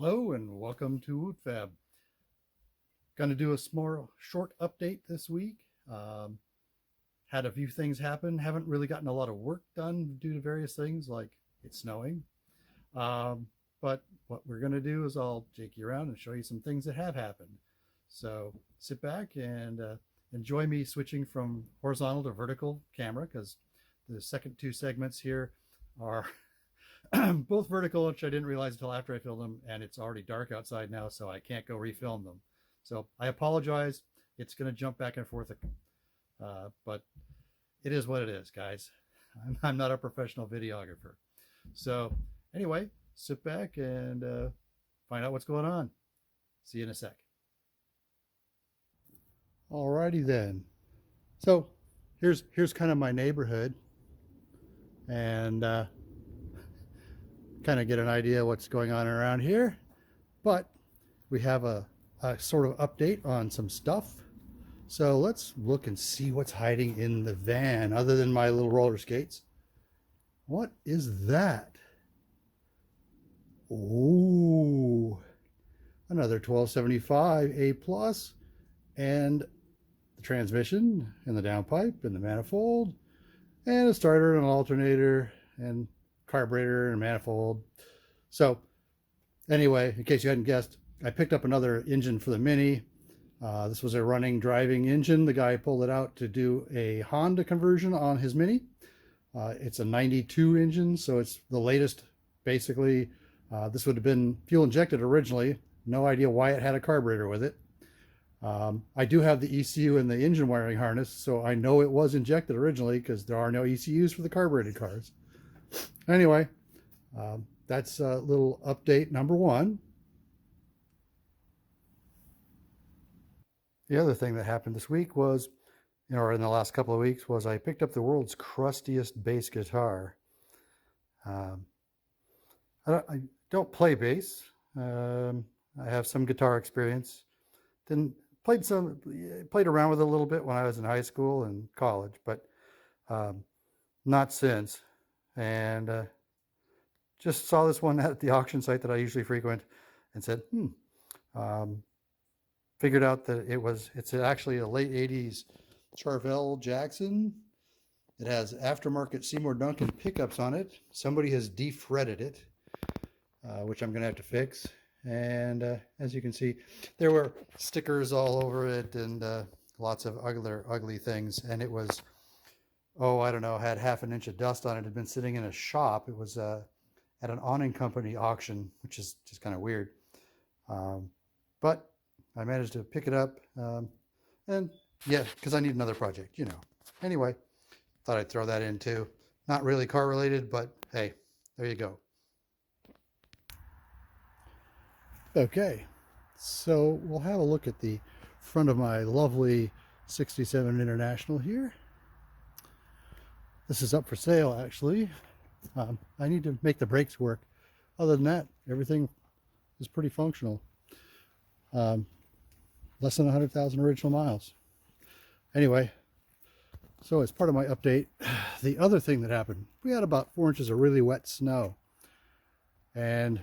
Hello and welcome to WIWTs. Going to do a small short update this week. Had a few things happen. Haven't really gotten a lot of work done due to various things like it's snowing. But what we're going to do is I'll take you around and show you some things that have happened. So sit back and enjoy me switching from horizontal to vertical camera, because the second two segments here are both vertical, which I didn't realize until after I filmed them, and it's already dark outside now, so I can't go refilm them. So I apologize. It's going to jump back and forth, but it is what it is, guys. I'm not a professional videographer. So anyway, sit back and find out what's going on. See you in a sec. Alrighty then. So here's kind of my neighborhood, and kind of get an idea what's going on around here. But we have a sort of update on some stuff. So let's look and see what's hiding in the van other than my little roller skates. What is that? Oh, another 1275 A plus, and the transmission and the downpipe and the manifold and a starter and an alternator and carburetor and manifold. So anyway, in case you hadn't guessed, I picked up another engine for the Mini. This was a running driving engine. The guy pulled it out to do a Honda conversion on his Mini. It's a 92 engine, so it's the latest. Basically, this would have been fuel injected originally. No idea why it had a carburetor with it. I do have the ECU and the engine wiring harness, so I know it was injected originally because there are no ECUs for the carbureted cars. Anyway, that's a little update number one. The other thing that happened this week was, or in the last couple of weeks, was I picked up the world's crustiest bass guitar. I don't play bass. I have some guitar experience. Played around with it a little bit when I was in high school and college, but not since. And just saw this one at the auction site that I usually frequent and said, figured out that it's actually a late 80s Charvel Jackson. It has aftermarket Seymour Duncan pickups on it. Somebody has defretted it, which I'm going to have to fix. And as you can see, there were stickers all over it and lots of ugly things. And it was, I don't know, had half an inch of dust on it. It had been sitting in a shop. It was at an awning company auction, which is just kind of weird. But I managed to pick it up. And yeah, because I need another project, you know. Anyway, thought I'd throw that in too. Not really car related, but hey, there you go. Okay, so we'll have a look at the front of my lovely 67 International here. This is up for sale, actually. I need to make the brakes work. Other than that, everything is pretty functional. Less than 100,000 original miles. Anyway, so as part of my update, the other thing that happened, we had about 4 inches of really wet snow. And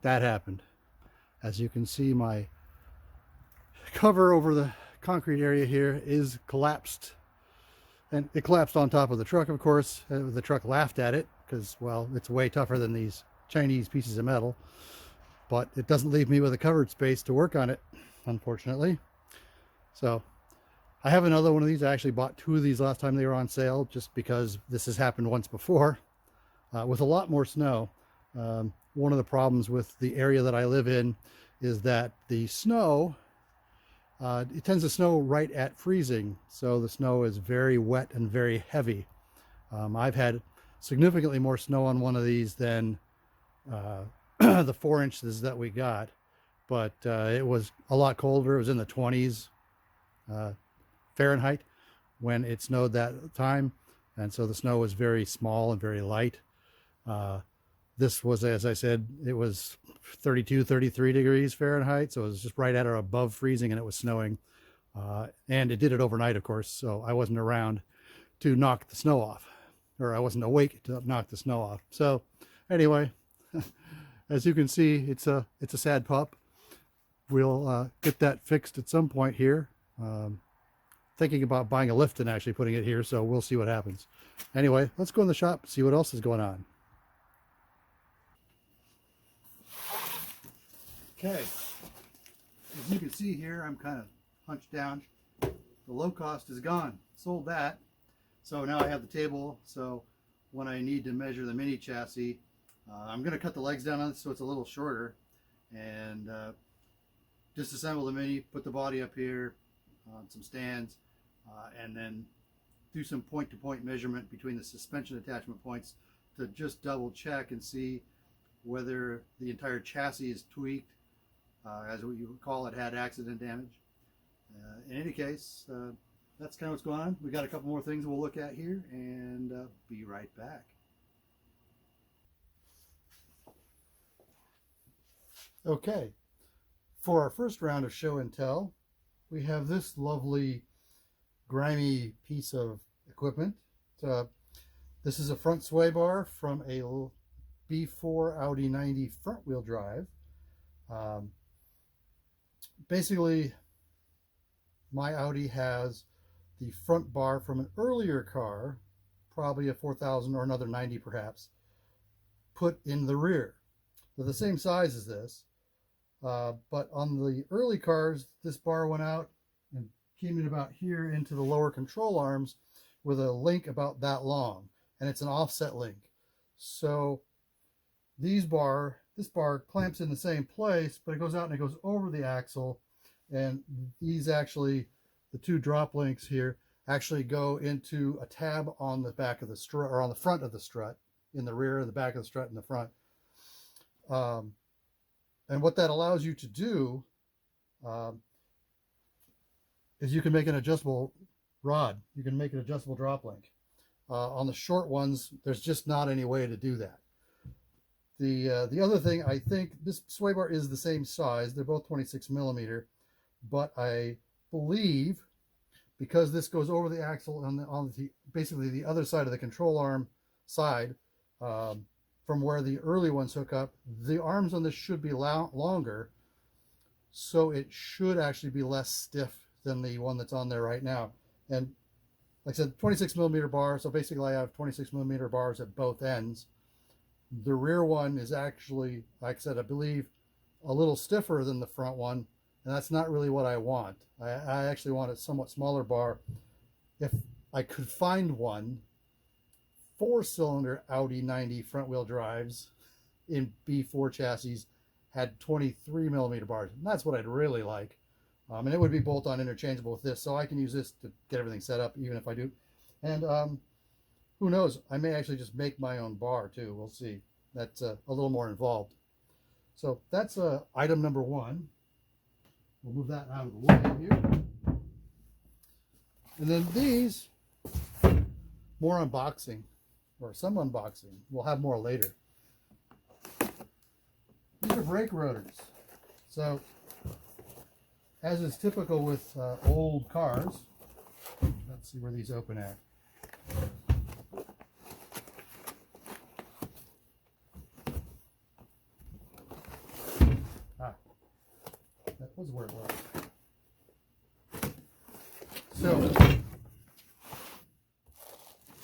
that happened. As you can see, my cover over the concrete area here is collapsed. And it collapsed on top of the truck, of course. The truck laughed at it because, well, it's way tougher than these Chinese pieces of metal. But it doesn't leave me with a covered space to work on it, unfortunately. So I have another one of these. I actually bought 2 of these last time they were on sale, just because this has happened once before with a lot more snow. One of the problems with the area that I live in is that the snow, it tends to snow right at freezing. So the snow is very wet and very heavy. I've had significantly more snow on one of these than the 4 inches that we got. But it was a lot colder. It was in the 20s Fahrenheit when it snowed that time. And so the snow was very small and very light. This was, as I said, it was 32, 33 degrees Fahrenheit. So it was just right at or above freezing, and it was snowing. And it did it overnight, of course. So I wasn't around to knock the snow off, or I wasn't awake to knock the snow off. So anyway, As you can see, it's a sad pup. We'll get that fixed at some point here. Thinking about buying a lift and actually putting it here, so we'll see what happens. Anyway, let's go in the shop, see what else is going on. Okay, as you can see here, I'm kind of hunched down. The low cost is gone. Sold that. So now I have the table, so when I need to measure the mini chassis, I'm going to cut the legs down on it so it's a little shorter, and disassemble the mini, put the body up here on some stands, and then do some point-to-point measurement between the suspension attachment points to just double check and see whether the entire chassis is tweaked, as what you would call it, had accident damage. In any case, that's kind of what's going on. We got a couple more things we'll look at here, and be right back. Okay, for our first round of show and tell, we have this lovely grimy piece of equipment. This is a front sway bar from a B4 Audi 90 front wheel drive. Basically, my Audi has the front bar from an earlier car, probably a 4000 or another 90 perhaps, put in the rear. They're the same size as this, but on the early cars, this bar went out and came in about here into the lower control arms with a link about that long, and it's an offset link. So this bar clamps in the same place, but it goes out and it goes over the axle, and these actually, the two drop links here, actually go into a tab on the back of the strut, or on the front of the strut, in the rear, the back of the strut in the front. And what that allows you to do is you can make an adjustable rod. You can make an adjustable drop link. On the short ones, there's just not any way to do that. The other thing, I think this sway bar is the same size. They're both 26 millimeter, but I believe because this goes over the axle on the basically the other side of the control arm side, from where the early ones hook up, the arms on this should be longer, so it should actually be less stiff than the one that's on there right now. And like I said, 26 millimeter bar, so basically I have 26 millimeter bars at both ends. The rear one is actually, like I said, I believe a little stiffer than the front one, and that's not really what I want. I actually want a somewhat smaller bar. If I could find one, 4-cylinder Audi 90 front wheel drives in B4 chassis had 23 millimeter bars, and that's what I'd really like. And it would be bolt-on interchangeable with this, so I can use this to get everything set up even if I do. And who knows, I may actually just make my own bar too. We'll see. That's a little more involved. So that's item number one. We'll move that out of the way here. And then these, more unboxing, or some unboxing. We'll have more later. These are brake rotors. So, as is typical with old cars, let's see where these open at. That was where it was. So,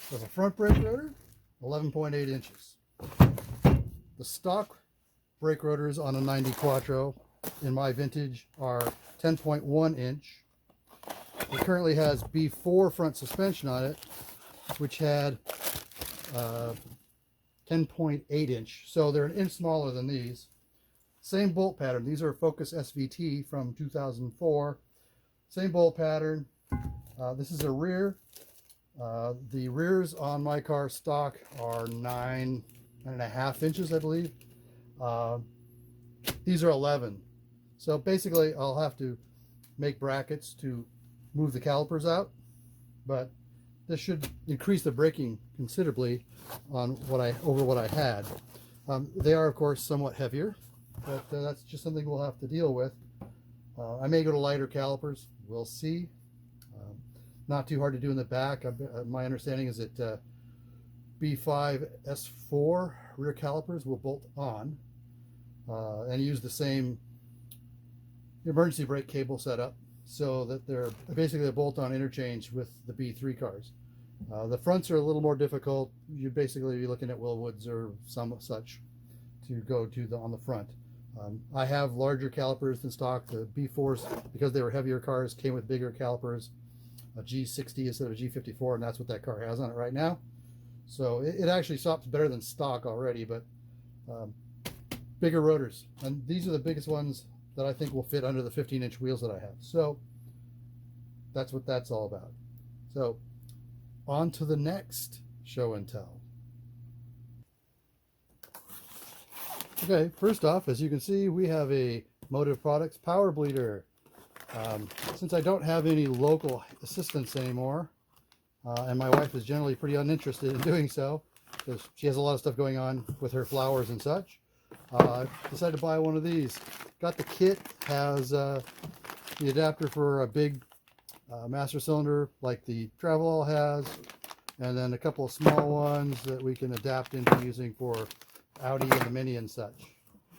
there's a front brake rotor, 11.8 inches. The stock brake rotors on a 90 Quattro in my vintage are 10.1 inch. It currently has B4 front suspension on it, which had 10.8 inch. So they're an inch smaller than these. Same bolt pattern. These are Focus SVT from 2004. Same bolt pattern. This is a rear. The rears on my car stock are 9.5 inches, I believe. These are 11. So basically, I'll have to make brackets to move the calipers out, but this should increase the braking considerably on over what I had. They are, of course, somewhat heavier, but that's just something we'll have to deal with. I may go to lighter calipers. We'll see. Not too hard to do in the back. My understanding is that B5 S4 rear calipers will bolt on. and use the same emergency brake cable setup, so that they're basically a bolt-on interchange with the B3 cars. The fronts are a little more difficult. You'd basically be looking at WIWTs or some such to go to on the front. I have larger calipers than stock. The B4s, because they were heavier cars, came with bigger calipers, a G60 instead of a G54, and that's what that car has on it right now. So it actually stops better than stock already, but bigger rotors. And these are the biggest ones that I think will fit under the 15-inch wheels that I have. So that's what that's all about. So on to the next show and tell. Okay, first off, as you can see, we have a Motive Products power bleeder. Since I don't have any local assistance anymore, and my wife is generally pretty uninterested in doing so, because she has a lot of stuff going on with her flowers and such, I decided to buy one of these. Got the kit, has the adapter for a big master cylinder like the Travelall has, and then a couple of small ones that we can adapt into using for Audi and the Mini and such.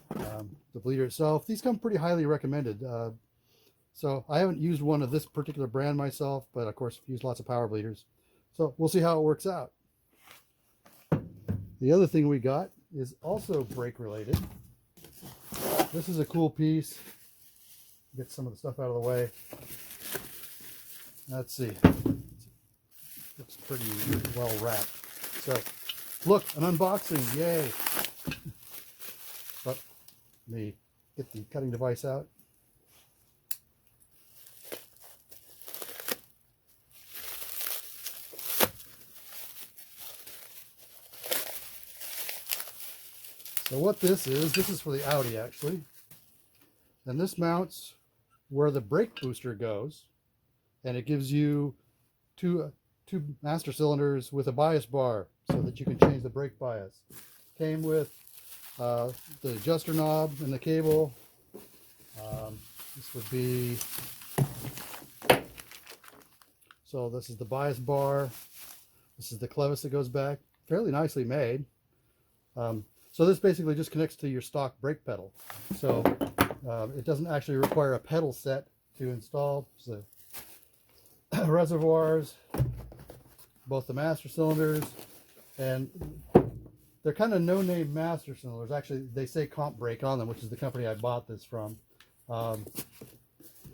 The bleeder itself, these come pretty highly recommended. So I haven't used one of this particular brand myself, but of course I've used lots of power bleeders. So we'll see how it works out. The other thing we got is also brake related. This is a cool piece. Get some of the stuff out of the way. Let's see. Looks pretty well wrapped. So look, an unboxing, yay. But let me get the cutting device out. So what this is for the Audi actually. And this mounts where the brake booster goes, and it gives you two master cylinders with a bias bar so that you can change the brake bias. Came with the adjuster knob and the cable. This would be, so this is the bias bar. This is the clevis that goes back. Fairly nicely made. So this basically just connects to your stock brake pedal. So it doesn't actually require a pedal set to install. So reservoirs, both the master cylinders, and they're kind of no-name master cylinders. Actually, they say Comp Brake on them, which is the company I bought this from.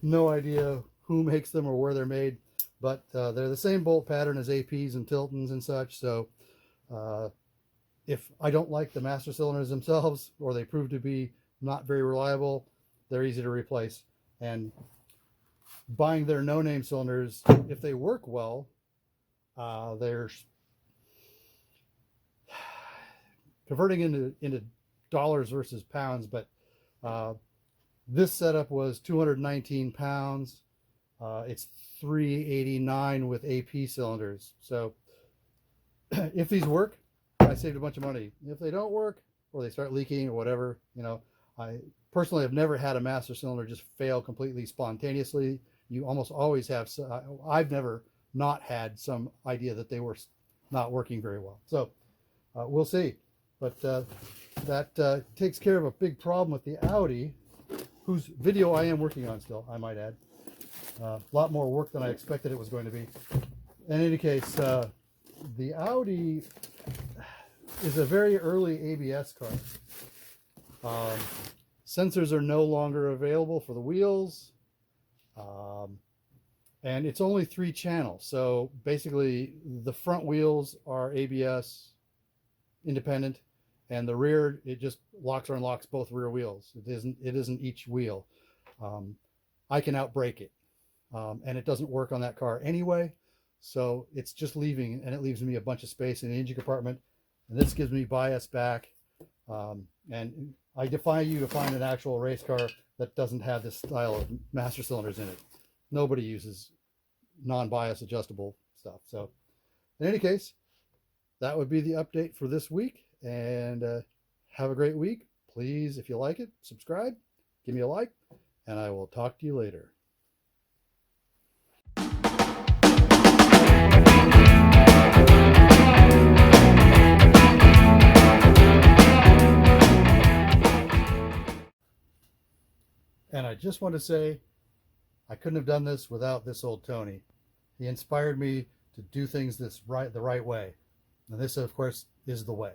No idea who makes them or where they're made, but they're the same bolt pattern as APs and Tiltons and such. So if I don't like the master cylinders themselves, or they prove to be not very reliable, they're easy to replace. And buying their no-name cylinders, if they work well, they're converting into dollars versus pounds, but this setup was 219 pounds. It's 389 with AP cylinders. So if these work, I saved a bunch of money. If they don't work, or they start leaking or whatever, you know, I personally have never had a master cylinder just fail completely spontaneously. You almost always have, I've never not had some idea that they were not working very well. So we'll see. But that takes care of a big problem with the Audi, whose video I am working on still, I might add. A lot more work than I expected it was going to be. In any case, the Audi is a very early ABS car. Sensors are no longer available for the wheels. And it's only 3 channels. So basically the front wheels are ABS independent, and the rear, it just locks or unlocks both rear wheels. It isn't each wheel. I can outbrake it. And it doesn't work on that car anyway. So it's just leaving, and it leaves me a bunch of space in the engine compartment. And this gives me bias back. And I defy you to find an actual race car that doesn't have this style of master cylinders in it. Nobody uses non-bias adjustable stuff. So in any case, that would be the update for this week. And have a great week. Please, if you like it, subscribe, give me a like, and I will talk to you later. And I just want to say, I couldn't have done this without this old Tony. He inspired me to do things the right way. And this, of course, is the way.